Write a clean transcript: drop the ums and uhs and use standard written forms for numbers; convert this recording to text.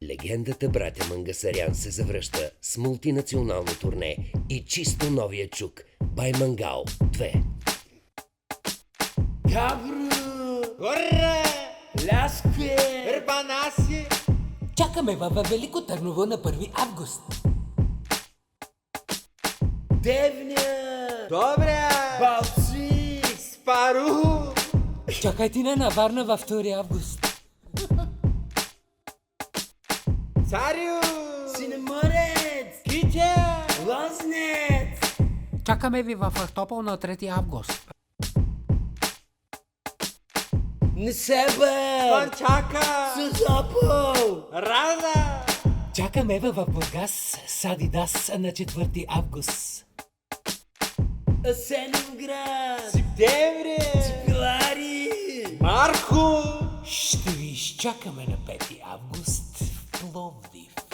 Легендата братя Мангасарян се завръща с мултинационално турне и чисто новия чук Баймангал 2. Габро! Ура! Ляске! Рбанаси! Чакаме във Велико Търново на 1 август. Девня! Добре! Балци! Спару! Чакайте на Варна във 2 август. Царю! Синеморец! Киче! Лознец! Чакаме ви в Ахтопол на 3 август. Несебър! Панчака! Созопол! Рада! Чакаме в Бургас с Адидас на 4 август. Асеновград! Септември! Пилари! Марко! Ще ви изчакаме на 5 август в Пловдив.